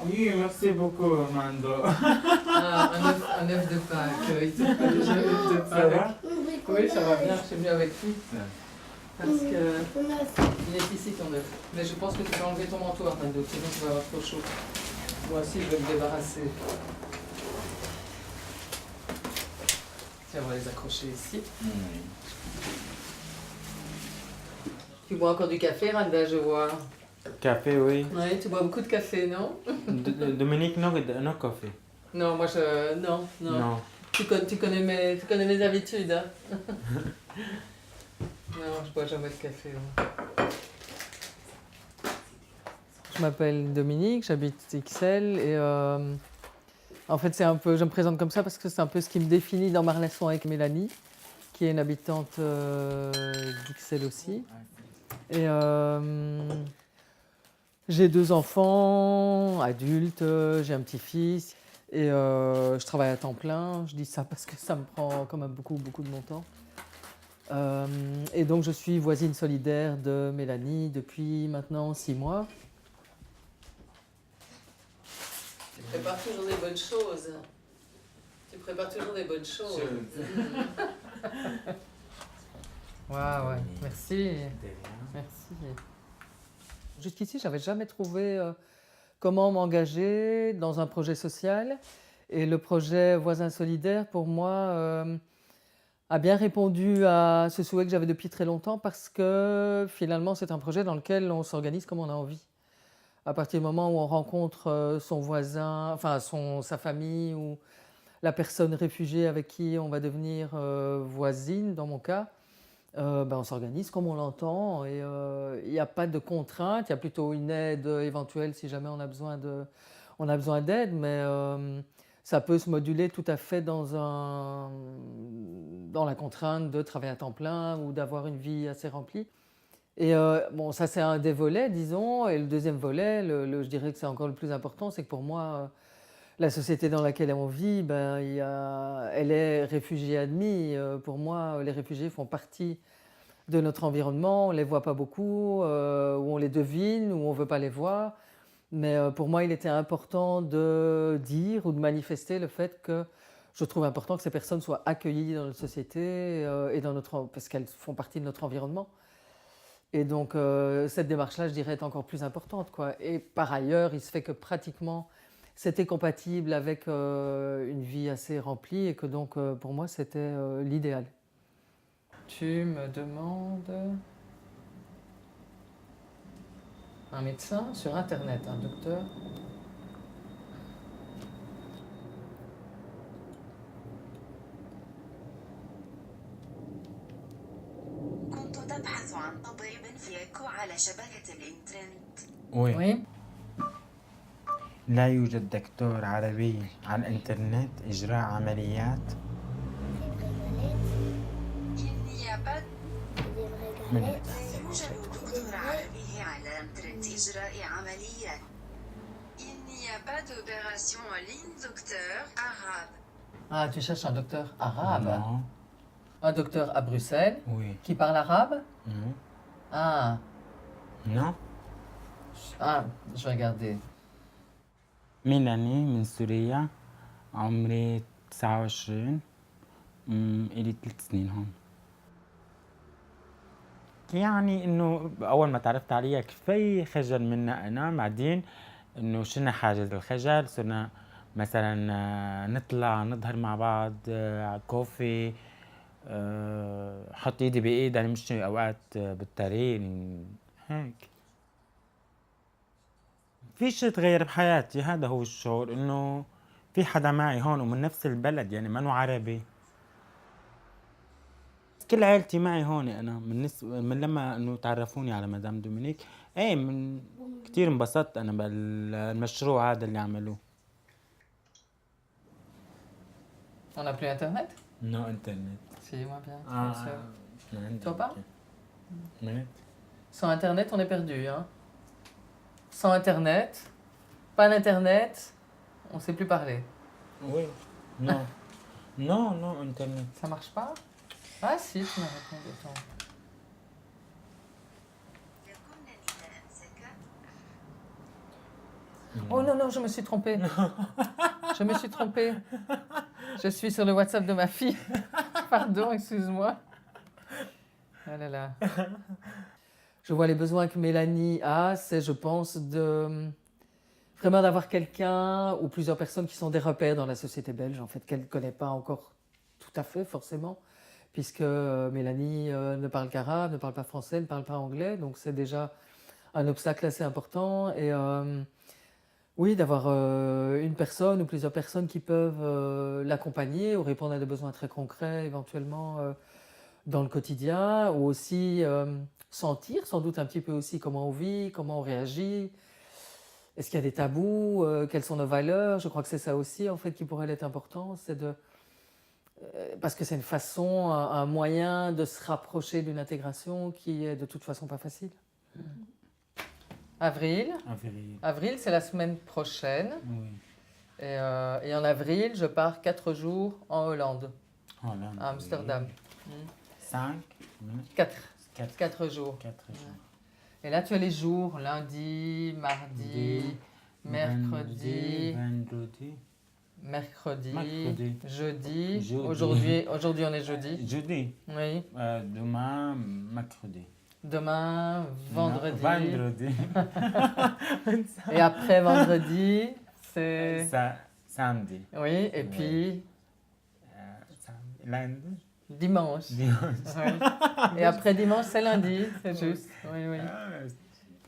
Oui, merci beaucoup, Mando. Un œuf de Pâques. Il te faut déjà un œuf de Ça va? Pâques. Oui, ça va bien, je suis venue avec lui. Parce que il est ici ton œuf. Mais je pense que tu vas enlever ton manteau, Armando, sinon tu vas avoir trop chaud. Moi aussi, je vais me débarrasser. Tiens, on va les accrocher ici. Tu bois encore du café, Randa, je vois. Café, oui. Oui, tu bois beaucoup de café, non? Dominique, non, non café. Non, moi je... Non, non. Non. Tu connais mes habitudes, hein? Non, je bois jamais de café. Ouais. Je m'appelle Dominique, j'habite XL et en fait c'est un peu, je me présente comme ça parce que c'est un peu ce qui me définit dans ma relation avec Mélanie, qui est une habitante d'XL aussi. Et j'ai 2 enfants, adultes, j'ai un petit-fils et je travaille à temps plein. Je dis ça parce que ça me prend quand même beaucoup de mon temps. Et donc je suis voisine solidaire de Mélanie depuis maintenant 6 mois. Tu prépares toujours des bonnes choses. Tu prépares toujours des bonnes choses. Ouais, merci. Merci. Jusqu'ici, j'avais jamais trouvé comment m'engager dans un projet social. Et le projet Voisins solidaires, pour moi, a bien répondu à ce souhait que j'avais depuis très longtemps parce que finalement, c'est un projet dans lequel on s'organise comme on a envie. À partir du moment où on rencontre son voisin, enfin sa famille ou la personne réfugiée avec qui on va devenir voisine, dans mon cas, on s'organise comme on l'entend et il n'y a pas de contrainte, il y a plutôt une aide éventuelle si jamais on a besoin d'aide, mais ça peut se moduler tout à fait dans la contrainte de travailler à temps plein ou d'avoir une vie assez remplie. Et bon, ça c'est un des volets, disons, et le deuxième volet, je dirais que c'est encore le plus important, c'est que pour moi, la société dans laquelle on vit, elle est réfugiée admis. Pour moi, les réfugiés font partie de notre environnement, on ne les voit pas beaucoup, ou on les devine, ou on ne veut pas les voir. Mais pour moi, il était important de dire ou de manifester le fait que je trouve important que ces personnes soient accueillies dans notre société et parce qu'elles font partie de notre environnement. Et donc, cette démarche-là, je dirais, est encore plus importante, quoi. Et par ailleurs, il se fait que pratiquement, c'était compatible avec une vie assez remplie et que donc, pour moi, c'était l'idéal. Tu me demandes un médecin sur Internet, un docteur. كنت تبحث عن طبيب فيكو على شبكة الإنترنت. Oui. لا يوجد دكتور عربي على الإنترنت إجراء عمليات. لا يوجد دكتور عربي على الإنترنت إجراء عمليات. Il n'y a pas d'opération en ligne, docteur arabe. Ah, tu cherches un docteur arabe? Non. Un docteur à Bruxelles? Oui. Qui parle arabe? Non. Ah. Non. Ah, je vais regarder. ميلاني من سوريا، عمري 29، إلي 3 سنين هون. يعني إنه أول ما تعرفت عليها كفاية خجل منها أنا، بعدين إنه شلنا حاجز الخجل، صرنا مثلا نطلع نظهر مع بعض على كوفي، حط إيدي بإيد، أنا مش أوقات بالطريق هيك. في شي تغير بحياتي، هذا هو الشعور إنه في حدا معي هون ومن نفس البلد، يعني منو عربي. كل عائلتي معي هون أنا من لما إنه تعرفوني على مدام دومينيك. إيه من كتير انبسطت أنا بالمشروع هذا اللي عملوه. On n'a plus Internet? Non, Internet. Si, moi bien, bien sûr. Toi pas? Oui. Sans Internet, on est perdu, hein. Sans Internet, pas d'Internet, on ne sait plus parler. Oui. Non. non, Internet. Ça marche pas? Ah si, tu m'as répondu. Attends. Oh non, non, je me suis trompée. Je me suis trompée. Je suis sur le WhatsApp de ma fille. Pardon, excuse-moi. Ah là là. Je vois les besoins que Mélanie a, c'est, je pense, vraiment d'avoir quelqu'un ou plusieurs personnes qui sont des repères dans la société belge, en fait, qu'elle ne connaît pas encore tout à fait, forcément, puisque Mélanie ne parle qu'arabe, ne parle pas français, ne parle pas anglais, donc c'est déjà un obstacle assez important. Et oui, d'avoir une personne ou plusieurs personnes qui peuvent l'accompagner ou répondre à des besoins très concrets, éventuellement, dans le quotidien, ou aussi sentir sans doute un petit peu aussi comment on vit, comment on réagit. Est-ce qu'il y a des tabous, quelles sont nos valeurs? Je crois que c'est ça aussi, en fait, qui pourrait être important, c'est parce que c'est une façon, un moyen de se rapprocher d'une intégration qui est de toute façon pas facile. Avril. Avril, c'est la semaine prochaine. Oui. Et en avril, je pars 4 jours en Hollande, Hollande. à Amsterdam. 5 4 jours. 4 jours. Et là, tu as les jours, lundi, mardi, mercredi, Mercredi. jeudi. Jeudi. Aujourd'hui, on est jeudi. Jeudi. Oui. Demain, mercredi. Demain, vendredi. Vendredi. Et après vendredi, c'est... Samedi. Oui, et puis Lundi. dimanche. Oui. Et après dimanche, c'est lundi, c'est juste. Oui, oui.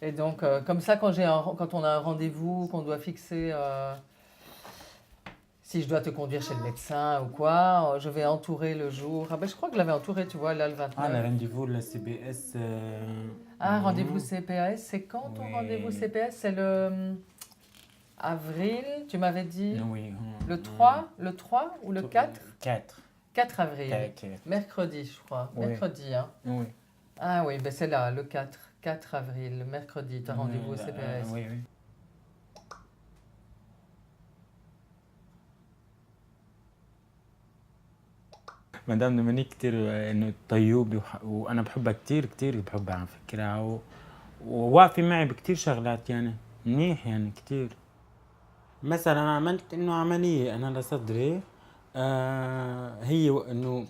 Et donc, comme ça, quand on a un rendez-vous, qu'on doit fixer, si je dois te conduire chez le médecin ou quoi, je vais entourer le jour. Ah ben, je crois que je l'avais entouré, tu vois, là, le 29. Le rendez-vous, le CBS. Rendez-vous CPAS, c'est quand ton rendez-vous CPAS? C'est le avril, tu m'avais dit? Oui. Le 3 ou le 4? 4 avril. Mercredi, je crois. Oui. Mercredi, hein? Oui. Ah oui, ben c'est là, le 4 avril, le mercredi, tu as rendez-vous au CPAS. Oui. مدام دومينيك كتير انه طيوبة وانا بحبها كتير بحبها على فكرة وواقفة معي بكتير شغلات يعني منيح يعني كتير. مثلا عملت انه عملية انا لصدري هي انه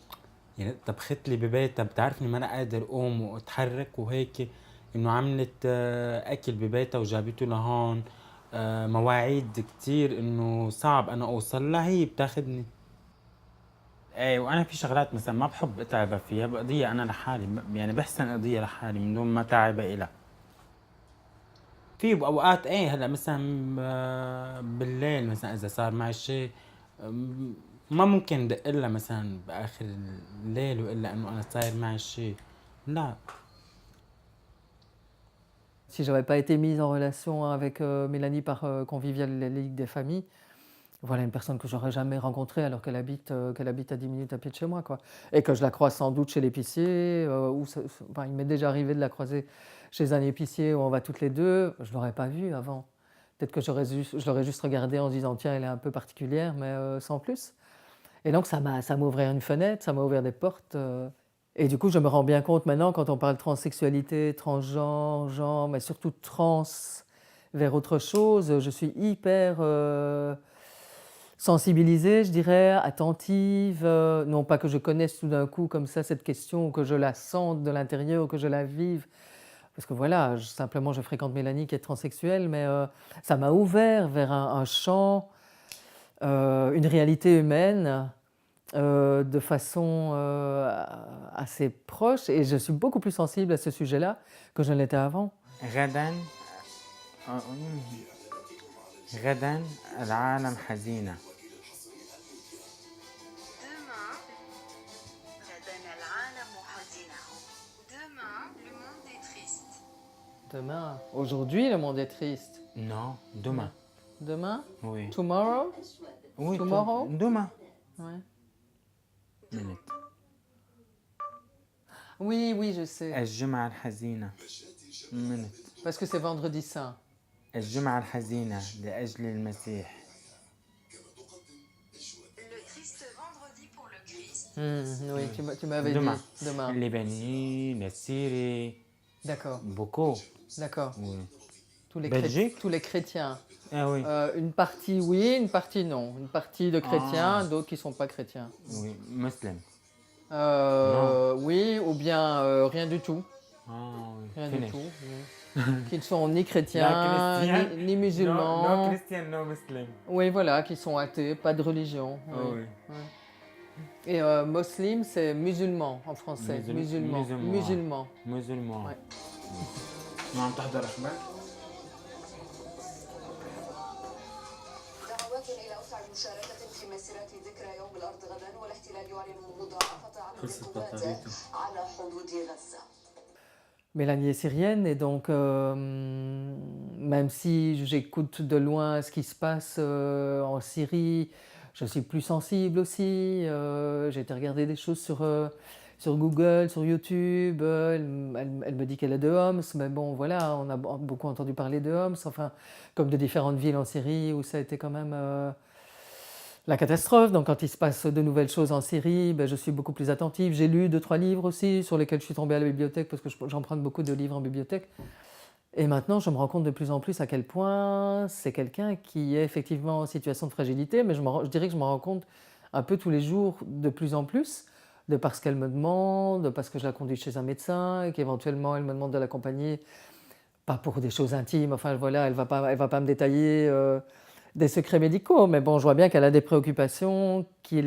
يعني طبخت لي ببيتها بتعرفني ما انا قادر اقوم واتحرك وهيك انه عملت اكل ببيتها وجابته لهون مواعيد كتير انه صعب انا اوصل لها هي بتاخدني. ايه وانا في شغلات مثلا ما بحب اتعبها فيها بقضيها انا لحالي يعني بحسن اقضيها لحالي من دون ما تعبها إلها. في باوقات هلا مثلا بالليل مثلا اذا صار معي شيء ما ممكن ندق لها مثلا باخر الليل والا انه انا صاير معي شيء لا. Si j'avais pas été mise en relation avec Mélanie par Convivial Ligue des familles, voilà une personne que j'aurais jamais rencontrée alors qu'elle habite à 10 minutes à pied de chez moi, quoi. Et que je la croise sans doute chez l'épicier, il m'est déjà arrivé de la croiser chez un épicier où on va toutes les deux. Je l'aurais pas vue avant. Peut-être que je l'aurais juste regardée en se disant tiens, elle est un peu particulière, mais sans plus. Et donc ça m'a ouvert une fenêtre, ça m'a ouvert des portes. Et du coup, je me rends bien compte maintenant, quand on parle transsexualité, transgenre, genre, mais surtout trans vers autre chose, je suis hyper sensibilisée, je dirais, attentive. Non pas que je connaisse tout d'un coup comme ça cette question, ou que je la sente de l'intérieur, ou que je la vive. Parce que voilà, simplement je fréquente Mélanie qui est transsexuelle, mais ça m'a ouvert vers un champ, une réalité humaine, de façon assez proche, et je suis beaucoup plus sensible à ce sujet-là que je ne l'étais avant. غدا العالم حزينة. Demain, le monde est triste. Demain, aujourd'hui le monde est triste. Non, demain. Demain? Oui. Tomorrow? Oui. Tomorrow? Demain. Ouais. Minute. Oui, je sais. الجمعة الحزينة. Minute. Parce que c'est vendredi saint. الجمعة الحزينة لأجل المسيح. Le triste vendredi pour le Christ. Oui, tu m'avais demain. dit. Demain. اللبناني، السيري. D'accord. Beaucoup. D'accord. Oui. Belgique? tous les chrétiens. Ah oui, Une partie oui, une partie non. Une partie de chrétiens, d'autres qui ne sont pas chrétiens. oui, musulman. Non. Oui, ou bien rien du tout. Ah oui, Rien du finish. tout. Oui. Qui ne sont ni chrétiens, Christian, ni musulmans. No Christian, no Muslim. Oui, voilà, qui sont athées, pas de religion. Ah Oui. oui. Ouais. Et muslim, c'est musulman en français. Musulman. musulman. Musulman. musulman. Ouais. ما عم تحضر اخبار؟ دعوات إلى أسرع مشاركة في مسيرة ذكرى يوم الأرض غدا والاحتلال يعلن مضاعفة عدد القوات على حدود غزة. Mélanie est syrienne et donc même si j'écoute de loin ce qui se passe en Syrie, je suis plus sensible aussi. J'ai été regarder des choses sur Google, sur YouTube. Elle me dit qu'elle est de Homs, mais bon voilà, on a beaucoup entendu parler de Homs, enfin comme de différentes villes en Syrie où ça a été quand même la catastrophe. Donc quand il se passe de nouvelles choses en Syrie, ben, je suis beaucoup plus attentive. J'ai lu 2-3 livres aussi sur lesquels je suis tombée à la bibliothèque parce que j'emprunte beaucoup de livres en bibliothèque. Et maintenant, je me rends compte de plus en plus à quel point c'est quelqu'un qui est effectivement en situation de fragilité, mais je dirais que je me rends compte un peu tous les jours de plus en plus, de parce qu'elle me demande, de parce que je la conduis chez un médecin, et qu'éventuellement elle me demande de l'accompagner, pas pour des choses intimes, enfin voilà, elle va pas me détailler des secrets médicaux, mais bon, je vois bien qu'elle a des préoccupations qui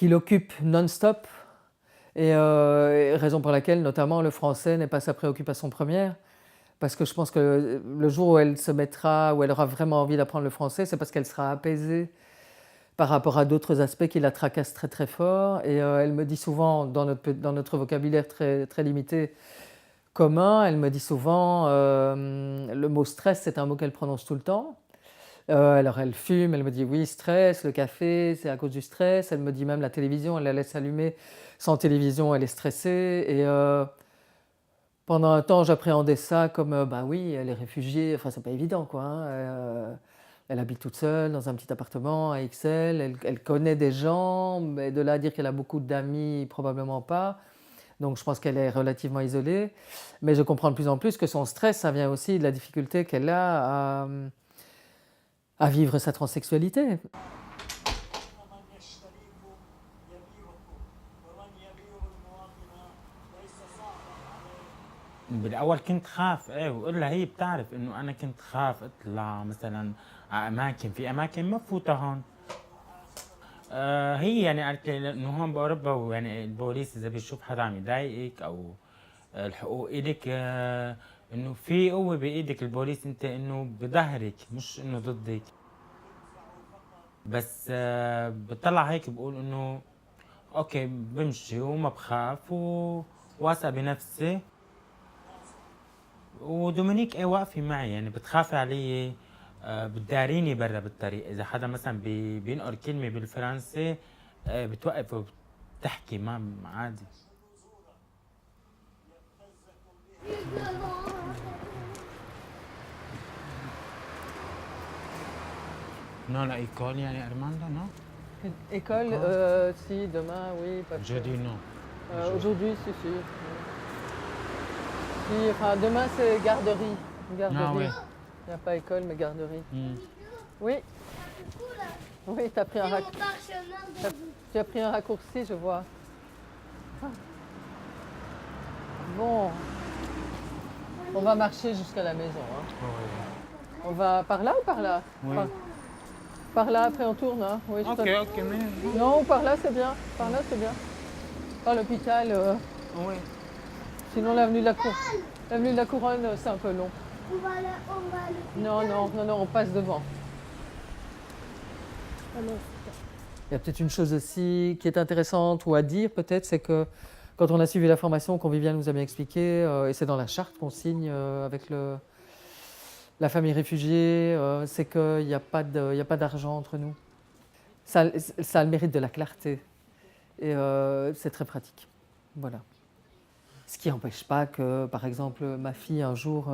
l'occupent non-stop, et raison pour laquelle, notamment, le français n'est pas sa préoccupation première, parce que je pense que le jour où elle se mettra, où elle aura vraiment envie d'apprendre le français, c'est parce qu'elle sera apaisée par rapport à d'autres aspects qui la tracassent très très fort, et elle me dit souvent, dans notre vocabulaire très, très limité, commun, elle me dit souvent, le mot stress, c'est un mot qu'elle prononce tout le temps. Alors elle fume, elle me dit oui, stress, le café, c'est à cause du stress. Elle me dit même la télévision, elle la laisse allumer. Sans télévision, elle est stressée. Et pendant un temps, j'appréhendais ça comme, bah oui, elle est réfugiée, enfin c'est pas évident quoi. Hein. Elle habite toute seule dans un petit appartement à Ixelles, elle connaît des gens, mais de là à dire qu'elle a beaucoup d'amis, probablement pas. Donc je pense qu'elle est relativement isolée, mais je comprends de plus en plus que son stress, ça vient aussi de la difficulté qu'elle a à vivre sa transsexualité. بالاول كنت خاف ايه وقول لها هي بتعرف انه انا كنت خاف اطلع مثلا على اماكن في اماكن ما بفوتها هون. هي يعني قالت لي انه هون باوروبا ويعني البوليس اذا بيشوف حدا عم يضايقك او الحقوق الك انه في قوه بايدك البوليس انت انه بظهرك مش انه ضدك. بس بطلع هيك بقول انه اوكي بمشي وما بخاف وواثقه بنفسي. ودومينيك ايه واقفه معي يعني بتخافي علي بتداريني برا بالطريق اذا حدا مثلا بينقر كلمه بالفرنسي بتوقف وبتحكي ما عادي. Non, la école, يعني Armando, non? École, si, demain, oui. Parce que, Jeudi, non. aujourd'hui, si, si. Si, enfin, demain, c'est garderie. Garderie. Ah oui. Il n'y a pas école, mais garderie. Hmm. Oui. Oui, tu as pris tu as pris un raccourci, je vois. Ah. Bon. On va marcher jusqu'à la maison. Hein. Oui. On va par là ou par là? Oui. Par là, après on tourne. Hein. Oui, Ok, ok, mais... Non, par là c'est bien. Par là c'est bien. Par l'hôpital. Oui. Sinon l'avenue de la Couronne, c'est un peu long. Non, on passe devant. Il y a peut-être une chose aussi qui est intéressante ou à dire peut-être, c'est que quand on a suivi la formation qu'Convivial nous a bien expliqué, et c'est dans la charte qu'on signe avec la famille réfugiée, c'est qu'il n'y a pas d'argent entre nous. Ça a le mérite de la clarté et c'est très pratique. Voilà. Ce qui n'empêche pas que, par exemple, ma fille un jour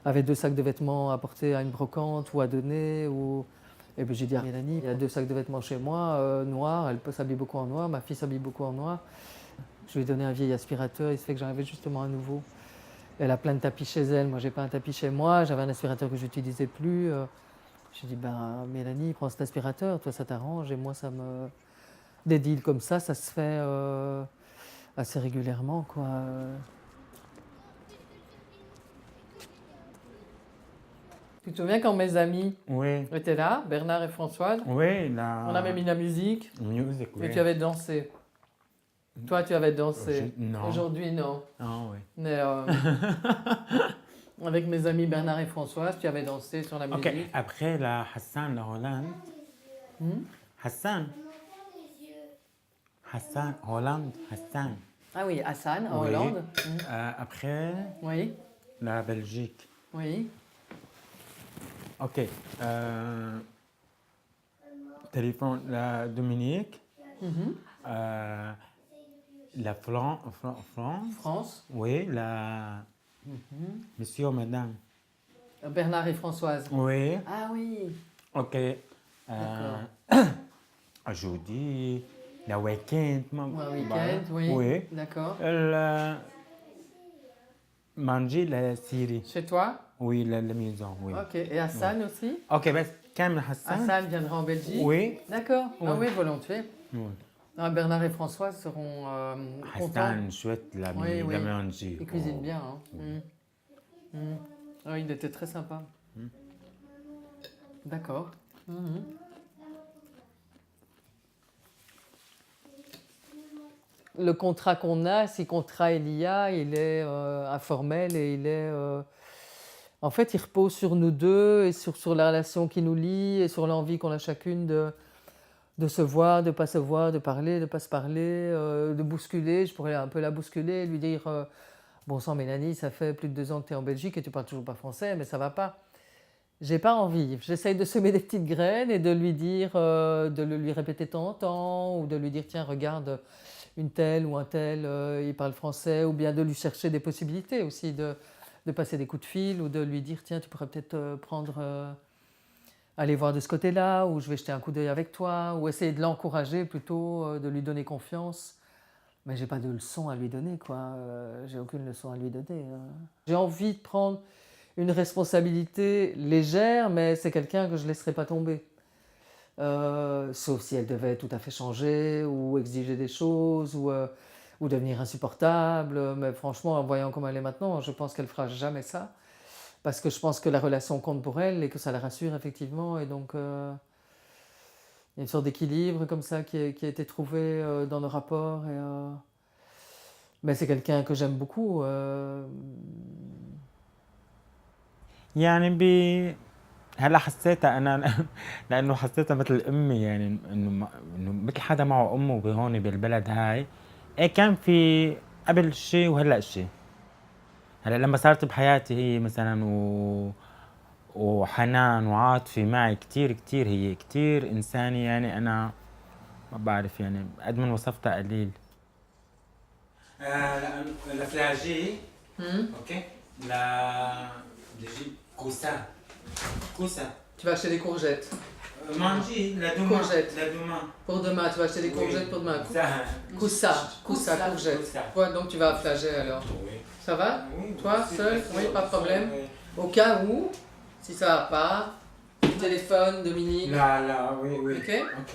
avait 2 sacs de vêtements à porter à une brocante ou à donner. Et puis j'ai dit à Mélanie, il y a 2 sacs de vêtements chez moi, noirs, elle peut s'habiller beaucoup en noir, ma fille s'habille beaucoup en noir. Je lui ai donné un vieil aspirateur, il se fait que j'en avais justement un nouveau. Elle a plein de tapis chez elle, moi j'ai pas un tapis chez moi, j'avais un aspirateur que j'utilisais plus. J'ai dit, ben Mélanie, prends cet aspirateur, toi ça t'arrange, et moi ça me... Des deals comme ça se fait assez régulièrement, quoi. Tu te souviens quand mes amis Oui, étaient là, Bernard et Françoise, oui, la on avait mis la musique, musique, oui. et tu avais dansé. Toi, tu avais dansé. Non. Aujourd'hui, non. Ah oui. Mais avec mes amis Bernard et Françoise, tu avais dansé sur la OK, musique. après la Hassan, la Hollande. Hmm? Hassan. Hassan, Hollande, Hassan. Ah oui, Hassan, en Oui. Hollande. Après, Oui, la Belgique. oui. OK. Téléphone, la Dominique. Mhm. La France. France. Oui, la monsieur, madame. Bernard et Françoise. Oui. Ah oui. OK. Jeudi, le week-end. Un week-end, oui. Oui. D'accord. Manger la Syrie. Chez toi? Oui, la maison, oui. Ok. Et Hassan aussi? OK, ben, Kamel Hassan. Hassan viendra en Belgique? Oui. D'accord. Ah Oui. oui, volontiers. Oui. Ah, Bernard et Françoise seront contents. Hassan, chouette, l'ami, Oui, oui. la manger. Il cuisine bien. Hein. Ah, il était très sympa. D'accord. Le contrat qu'on a, si contrat il y a, il est informel et il est... En fait, il repose sur nous deux et sur la relation qui nous lie et sur l'envie qu'on a chacune de se voir, de ne pas se voir, de parler, de ne pas se parler, de bousculer. Je pourrais un peu la bousculer, lui dire bon sang Mélanie, ça fait plus de 2 ans que tu es en Belgique et tu parles toujours pas français, mais ça va pas. J'ai pas envie. J'essaye de semer des petites graines et de lui dire, de le lui répéter de temps en temps, ou de lui dire tiens regarde une telle ou un tel, il parle français, ou bien de lui chercher des possibilités aussi de passer des coups de fil, ou de lui dire tiens tu pourrais peut-être aller voir de ce côté-là, ou je vais jeter un coup d'œil avec toi, ou essayer de l'encourager plutôt, de lui donner confiance. Mais j'ai pas de leçon à lui donner, quoi. J'ai aucune leçon à lui donner. J'ai envie de prendre une responsabilité légère, mais c'est quelqu'un que je ne laisserai pas tomber. Sauf si elle devait tout à fait changer, ou exiger des choses, ou devenir insupportable. Mais franchement, en voyant comme elle est maintenant, je pense qu'elle ne fera jamais ça. Parce que je pense que la relation compte pour elle et que ça la rassure effectivement. Et donc, il y a une sorte d'équilibre comme ça qui a été trouvé dans nos rapports. Mais c'est quelqu'un que j'aime beaucoup. يعني هلا حسيتها انا لانه حسيتها مثل امي يعني انه مثل حدا معه امه هون بالبلد هاي. ايه كان في قبل شيء وهلا شيء. هلا لما صارت بحياتي هي مثلا وحنان وعاطفي معي كتير كتير، هي كتير إنسانة يعني أنا ما بعرف يعني قد من وصفتها قليل. الفلاجي اوكي لا بجيب كوسا Tu vas acheter des courgettes. manger la demain Courgettes. la demain Pour demain, tu vas acheter des courgettes pour demain. Koussa Koussa, courgette. Ouais, donc tu vas à Flagey alors. Oui. Ça va? Toi, seul? Oui, pas de problème. Au cas où, si ça va pas, téléphone, Dominique. Là, oui. Ok? Ok.